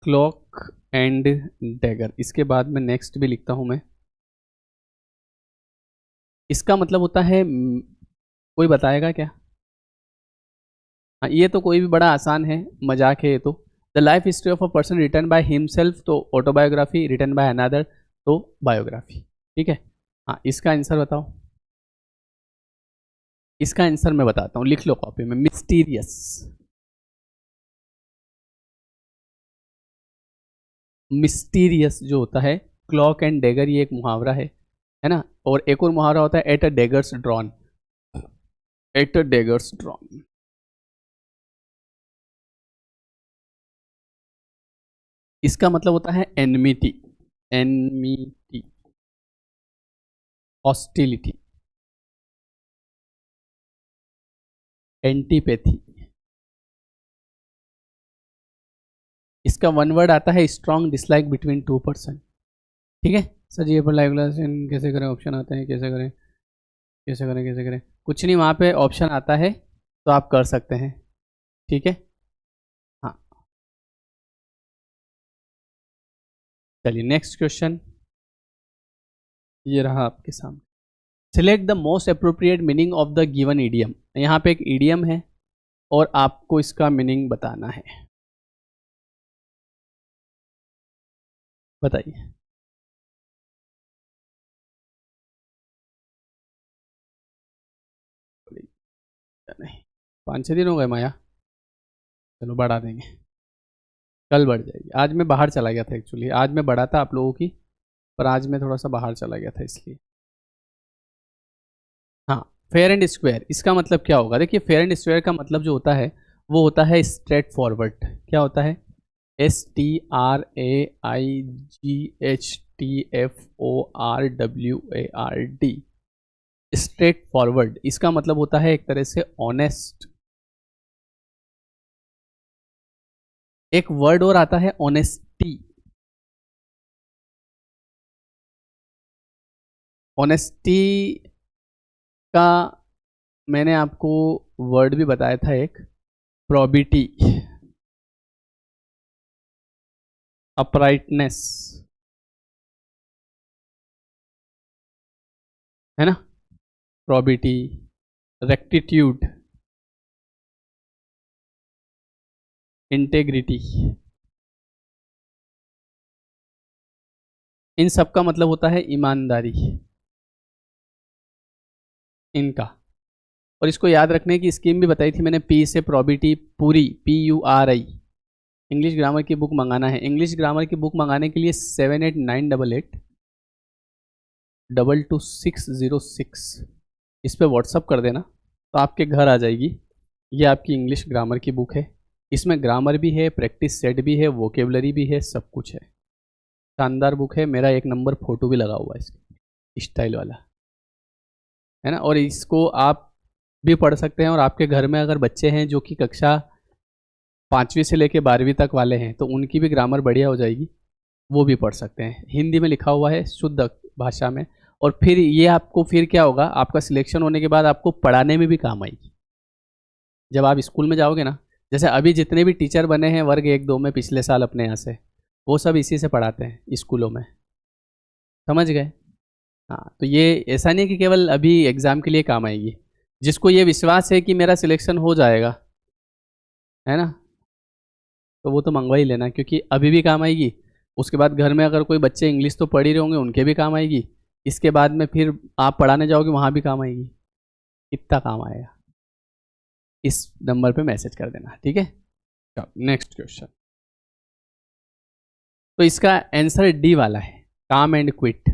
क्लॉक एंड डैगर, इसके बाद में नेक्स्ट भी लिखता हूं मैं। इसका मतलब होता है, कोई बताएगा क्या? हाँ, ये तो कोई भी बड़ा आसान है, मजाक है ये तो। The life history of a person written by himself, तो ऑटोबायोग्राफी, रिटन बाय अनदर तो बायोग्राफी। ठीक है, हाँ इसका आंसर बताओ। इसका आंसर मैं बताता हूँ, लिख लो कॉपी में, मिस्टीरियस। मिस्टीरियस जो होता है, क्लॉक एंड डेगर, ये एक मुहावरा है ना। और एक और मुहावरा होता है, at a daggers drawn, at a daggers drawn. इसका मतलब होता है एनमिटी, एनमिटी, हॉस्टिलिटी, एंटीपैथी। इसका वन वर्ड आता है, strong dislike between two person. ठीक है सर जी, ये पर लाइव क्लास कैसे करें? ऑप्शन आते हैं, कैसे करें, कैसे करें, कैसे करें? कुछ नहीं, वहाँ पे ऑप्शन आता है तो आप कर सकते हैं। ठीक है, हाँ चलिए नेक्स्ट क्वेश्चन ये रहा आपके सामने। Select the most appropriate meaning of the given idiom. यहाँ पे एक ईडियम है और आपको इसका मीनिंग बताना है, बताइए। नहीं, 5-6 दिन हो गए माया, चलो बढ़ा देंगे, कल बढ़ जाएगी। आज मैं बाहर चला गया था, एक्चुअली आज मैं बढ़ा था आप लोगों की, पर आज मैं थोड़ा सा बाहर चला गया था इसलिए। हाँ, फेयर एंड स्क्वायर, इसका मतलब क्या होगा? देखिए फेयर एंड स्क्वायर का मतलब जो होता है वो होता है स्ट्रेट फॉरवर्ड। क्या होता है? STRAIGHTFORWARD, straight forward. इसका मतलब होता है एक तरह से ऑनेस्ट। एक वर्ड और आता है ऑनेस्टी, ऑनेस्टी का मैंने आपको वर्ड भी बताया था एक, प्रोबिटी, अपराइटनेस, है ना, प्रोबिटी, रेक्टिट्यूड, इंटेग्रिटी, इन सब का मतलब होता है ईमानदारी, इनका। और इसको याद रखने की स्कीम भी बताई थी मैंने, पी से प्रोबिटी पूरी, PURI। इंग्लिश ग्रामर की बुक मंगाना है, इंग्लिश ग्रामर की बुक मंगाने के लिए 7898822606 इस पर व्हाट्सअप कर देना, तो आपके घर आ जाएगी। ये आपकी इंग्लिश ग्रामर की बुक है, इसमें ग्रामर भी है, प्रैक्टिस सेट भी है, वोकेबलरी भी है, सब कुछ है। शानदार बुक है, मेरा 1 नंबर फोटो भी लगा हुआ है इसके स्टाइल वाला, है ना। और इसको आप भी पढ़ सकते हैं, और आपके घर में अगर बच्चे हैं जो कि कक्षा 5वीं से लेकर 12वीं तक वाले हैं तो उनकी भी ग्रामर बढ़िया हो जाएगी, वो भी पढ़ सकते हैं। हिंदी में लिखा हुआ है, शुद्ध भाषा में। और फिर ये आपको फिर क्या होगा, आपका सिलेक्शन होने के बाद आपको पढ़ाने में भी काम आएगी। जब आप स्कूल में जाओगे ना, जैसे अभी जितने भी टीचर बने हैं वर्ग 1-2 में पिछले साल अपने यहाँ से, वो सब इसी से पढ़ाते हैं स्कूलों में, समझ गए? हाँ, तो ये ऐसा नहीं कि केवल अभी एग्ज़ाम के लिए काम आएगी। जिसको ये विश्वास है कि मेरा सिलेक्शन हो जाएगा, है ना, तो वो तो मंगवा ही लेना, क्योंकि अभी भी काम आएगी। उसके बाद घर में अगर कोई बच्चे इंग्लिश तो पढ़ ही रहे होंगे, उनके भी काम आएगी। इसके बाद में फिर आप पढ़ाने जाओगे, वहाँ भी काम आएगी। कितना काम आएगा। इस नंबर पे मैसेज कर देना, ठीक है। चलो नेक्स्ट क्वेश्चन। तो इसका आंसर डी वाला है, काम एंड क्विट।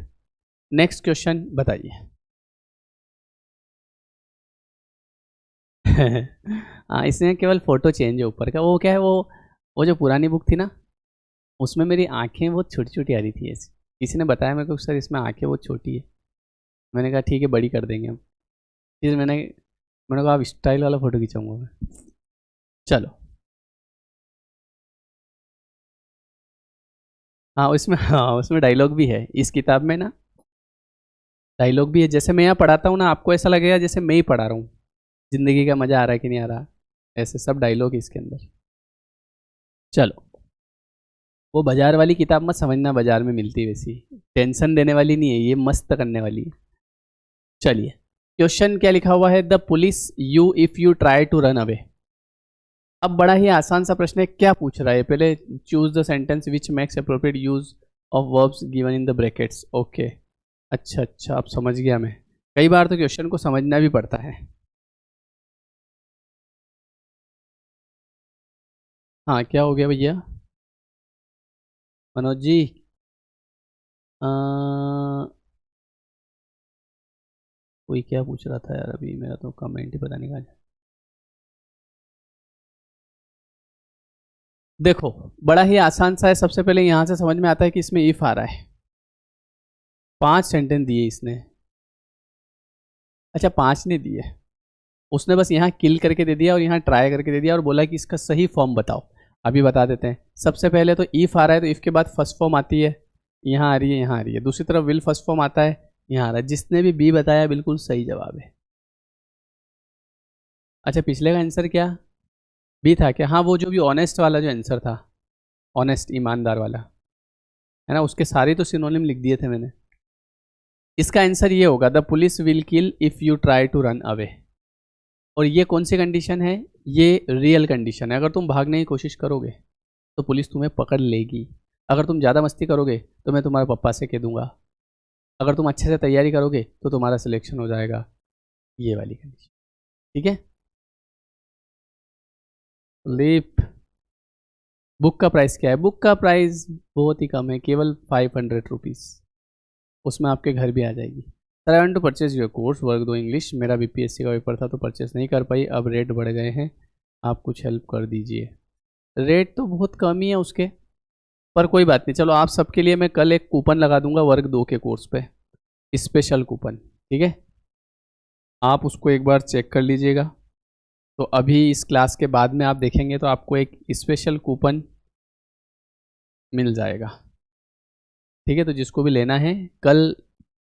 नेक्स्ट क्वेश्चन बताइए। हाँ, इसमें केवल फोटो चेंज है ऊपर का। वो क्या है, वो जो पुरानी बुक थी ना, उसमें मेरी आंखें बहुत छोटी छोटी आ रही थी ऐसी। किसी ने बताया मेरे को, सर इसमें आंखें बहुत छोटी है। मैंने कहा ठीक है, बड़ी कर देंगे हम। फिर मैंने कहा अब स्टाइल वाला फोटो खिंचाऊंगा मैं। चलो, हाँ उसमें डायलॉग भी है इस किताब में ना। डायलॉग भी है। जैसे मैं यहाँ पढ़ाता हूँ ना, आपको ऐसा लगेगा जैसे मैं ही पढ़ा रहा हूँ। जिंदगी का मजा आ रहा है कि नहीं आ रहा, ऐसे सब डायलॉग है इसके अंदर। चलो, वो बाजार वाली किताब मत समझना, बाजार में मिलती है वैसी। टेंशन देने वाली नहीं है ये, मस्त करने वाली है। चलिए, क्वेश्चन क्या लिखा हुआ है, the police you if you try to run away. अब बड़ा ही आसान सा प्रश्न है, क्या पूछ रहा है पहले। Choose the sentence which makes appropriate use of verbs given in the brackets. Okay, अच्छा अच्छा, अब समझ गया मैं। कई बार तो क्वेश्चन को समझना भी पड़ता है। हाँ, क्या हो गया भैया मनोज जी। अ, कोई क्या पूछ रहा था यार, अभी मेरा तो कमेंट ही पता नहीं कहाँ। देखो, बड़ा ही आसान सा है। सबसे पहले यहाँ से समझ में आता है कि इसमें इफ आ रहा है। 5 सेंटेंस दिए इसने। अच्छा, 5 नहीं दिए, उसने बस यहाँ किल करके दे दिया और यहाँ ट्राई करके दे दिया और बोला कि इसका सही फॉर्म बताओ। अभी बता देते हैं। सबसे पहले तो इफ आ रहा है, तो इफ के बाद फर्स्ट फॉर्म आती है, यहाँ आ रही है, यहाँ आ रही है। दूसरी तरफ विल फर्स्ट फॉर्म आता है, यहाँ आ रहा है। जिसने भी बी बताया बिल्कुल सही जवाब है। अच्छा, पिछले का आंसर क्या बी था क्या? हाँ, वो जो भी ऑनेस्ट वाला जो आंसर था, ऑनेस्ट ईमानदार वाला, है ना, उसके सारे तो सिनोनिम लिख दिए थे मैंने। इसका आंसर ये होगा, the police will kill if you try to run away. और ये कौन सी कंडीशन है? ये रियल कंडीशन है। अगर तुम भागने की कोशिश करोगे तो पुलिस तुम्हें पकड़ लेगी। अगर तुम ज़्यादा मस्ती करोगे तो मैं तुम्हारे पापा से कह दूंगा। अगर तुम अच्छे से तैयारी करोगे तो तुम्हारा सिलेक्शन हो जाएगा। ये वाली कंडीशन, ठीक है। लीप बुक का प्राइस क्या है? बुक का प्राइस बहुत ही कम है, केवल 500 रुपीज़। उसमें आपके घर भी आ जाएगी। Sir, I want to purchase your course work दो इंग्लिश। मेरा बीपीएससी का पेपर था तो परचेस नहीं कर पाई, अब रेट बढ़ गए हैं, आप कुछ हेल्प कर दीजिए। रेट तो बहुत कम ही है उसके, पर कोई बात नहीं। चलो, आप सबके लिए मैं कल एक कूपन लगा दूंगा वर्ग 2 के कोर्स पे, स्पेशल कूपन, ठीक है। आप उसको एक बार चेक कर लीजिएगा। तो अभी इस क्लास के बाद में आप देखेंगे तो आपको एक स्पेशल कूपन मिल जाएगा, ठीक है। तो जिसको भी लेना है कल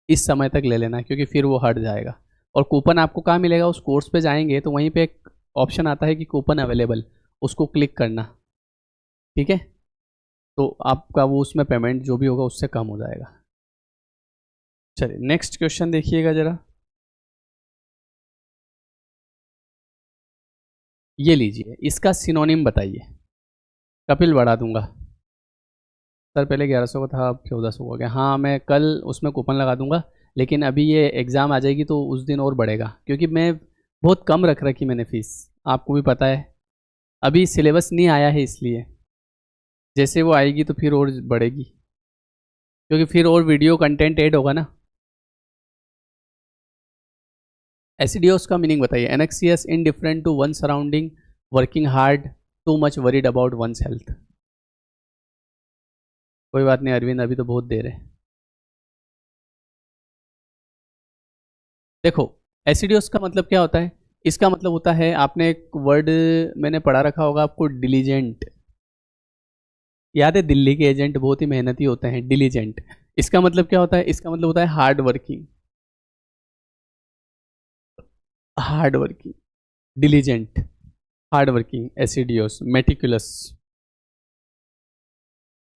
इस समय तक ले लेना, क्योंकि फिर वो हट जाएगा। और कूपन आपको कहाँ मिलेगा? उस कोर्स पे जाएंगे तो वहीं पे एक ऑप्शन आता है कि कूपन अवेलेबल, उसको क्लिक करना, ठीक है। तो आपका वो उसमें पेमेंट जो भी होगा उससे कम हो जाएगा। चलिए, नेक्स्ट क्वेश्चन देखिएगा जरा। ये लीजिए, इसका सिनोनिम बताइए। कपिल बढ़ा दूंगा। सर, पहले 1100 का था, अब 1400 हो गया। हाँ, मैं कल उसमें कूपन लगा दूंगा, लेकिन अभी ये एग्ज़ाम आ जाएगी तो उस दिन और बढ़ेगा, क्योंकि मैं बहुत कम रख रखी मैंने फ़ीस, आपको भी पता है। अभी सिलेबस नहीं आया है इसलिए, जैसे वो आएगी तो फिर और बढ़ेगी, क्योंकि फिर और वीडियो कंटेंट ऐड होगा ना। एसिडियोस का मीनिंग बताइए। Anxious, indifferent to one surrounding, working hard, too much worried about one's health. कोई बात नहीं अरविंद, अभी तो बहुत देर है। देखो, एसिडियोस का मतलब क्या होता है? इसका मतलब होता है, आपने एक वर्ड मैंने पढ़ा रखा होगा आपको, डिलीजेंट। याद है, दिल्ली के एजेंट बहुत ही मेहनती होते हैं, डिलीजेंट। इसका मतलब क्या होता है? इसका मतलब होता है hard working. Hard working, diligent, hard working. Assiduous, meticulous,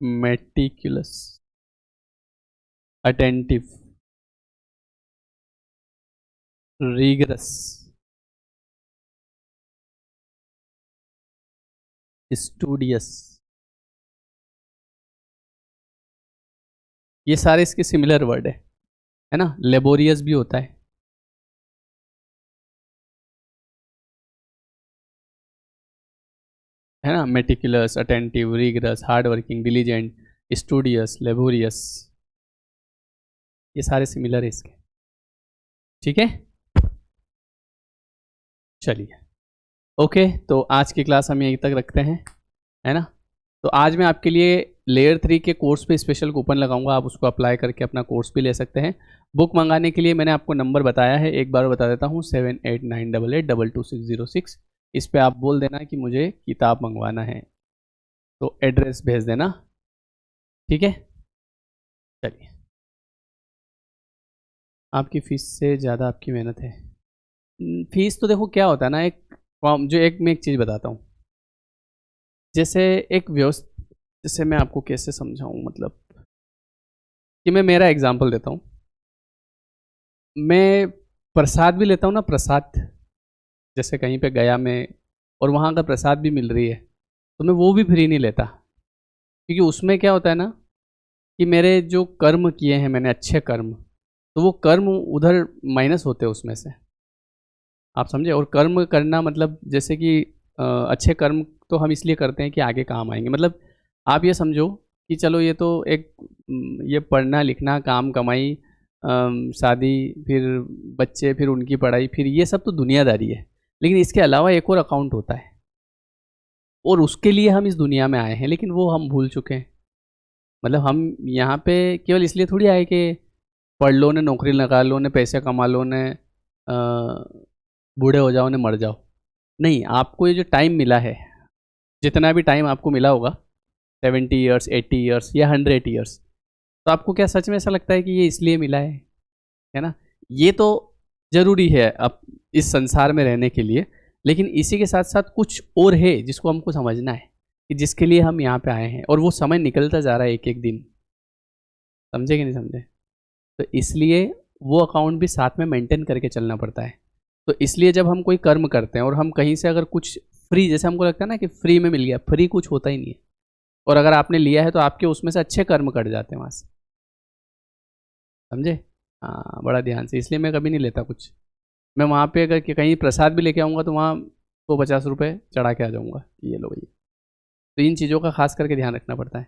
meticulous, attentive, rigorous, studious, ये सारे इसके सिमिलर वर्ड है ना। लेबोरियस भी होता है ना। Meticulous, attentive, rigorous, hard working, diligent, studious, laborious, ये सारे सिमिलर है इसके। ठीक है, चलिए ओके, तो आज की क्लास हम यहीं तक रखते हैं, है ना। तो आज मैं आपके लिए लेयर 3 के कोर्स पे स्पेशल कूपन लगाऊंगा, आप उसको अप्लाई करके अपना कोर्स भी ले सकते हैं। बुक मंगाने के लिए मैंने आपको नंबर बताया है, एक बार बता देता हूँ, 7898882606। इस पे आप बोल देना कि मुझे किताब मंगवाना है, तो एड्रेस भेज देना, ठीक है। चलिए, आपकी फ़ीस से ज़्यादा आपकी मेहनत है। फीस तो देखो क्या होता है ना, एक फॉर्म जो एक मैं एक चीज़ बताता हूँ, जैसे एक व्यवस्था, जैसे मैं आपको कैसे समझाऊँ, मतलब कि मैं मेरा एग्जांपल देता हूँ। मैं प्रसाद भी लेता हूँ ना, प्रसाद, जैसे कहीं पे गया मैं और वहाँ का प्रसाद भी मिल रही है, तो मैं वो भी फ्री नहीं लेता, क्योंकि उसमें क्या होता है ना कि मेरे जो कर्म किए हैं मैंने, अच्छे कर्म, तो वो कर्म उधर माइनस होते हैं उसमें से, आप समझे। और कर्म करना मतलब जैसे कि अच्छे कर्म तो हम इसलिए करते हैं कि आगे काम आएंगे, मतलब आप ये समझो कि चलो ये तो एक ये पढ़ना लिखना, काम कमाई, शादी, फिर बच्चे, फिर उनकी पढ़ाई, फिर ये सब तो दुनियादारी है, लेकिन इसके अलावा एक और अकाउंट होता है, और उसके लिए हम इस दुनिया में आए हैं, लेकिन वो हम भूल चुके हैं। मतलब हम यहाँ पे केवल इसलिए थोड़ी आए कि पढ़ लो ने, नौकरी लगा लो ने, पैसे कमा लो ने, बूढ़े हो जाओ ने, मर जाओ। नहीं, आपको ये जो टाइम मिला है, जितना भी टाइम आपको मिला होगा, 70 ईयर्स, 80 ईयर्स या 100 ईयर्स, तो आपको क्या सच में ऐसा लगता है कि ये इसलिए मिला है ना। ये तो ज़रूरी है अब इस संसार में रहने के लिए, लेकिन इसी के साथ साथ कुछ और है जिसको हमको समझना है, कि जिसके लिए हम यहाँ पे आए हैं, और वो समय निकलता जा रहा है एक एक दिन, समझे कि नहीं समझे। तो इसलिए वो अकाउंट भी साथ में मेंटेन करके चलना पड़ता है। तो इसलिए जब हम कोई कर्म करते हैं और हम कहीं से अगर कुछ फ्री, जैसे हमको लगता है ना कि फ्री में मिल गया, फ्री कुछ होता ही नहीं है, और अगर आपने लिया है तो आपके उसमें से अच्छे कर्म कट जाते हैं वहाँ से, समझे। हाँ, बड़ा ध्यान से, इसलिए मैं कभी नहीं लेता कुछ। मैं वहाँ पे अगर कहीं प्रसाद भी लेके आऊँगा तो वहाँ 150 रुपये चढ़ा के आ जाऊँगा कि ये लो भैया। तो इन चीज़ों का खास करके ध्यान रखना पड़ता है।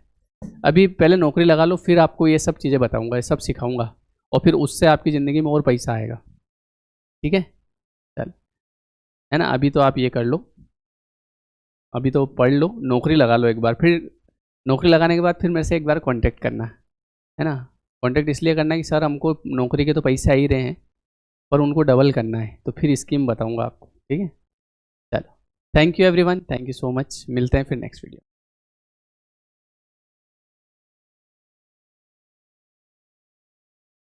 अभी पहले नौकरी लगा लो, फिर आपको ये सब चीज़ें बताऊँगा, ये सब सिखाऊँगा, और फिर उससे आपकी ज़िंदगी में और पैसा आएगा, ठीक है। चल, है ना। अभी तो आप ये कर लो, अभी तो पढ़ लो, नौकरी लगा लो एक बार, फिर नौकरी लगाने के बाद फिर मेरे से एक बार कांटेक्ट करना, है ना। कांटेक्ट इसलिए करना है कि सर हमको नौकरी के तो पैसे आ ही रहे हैं, पर उनको डबल करना है, तो फिर स्कीम बताऊंगा आपको, ठीक है। चलो, thank you everyone, thank you so much, मिलते हैं फिर नेक्स्ट वीडियो।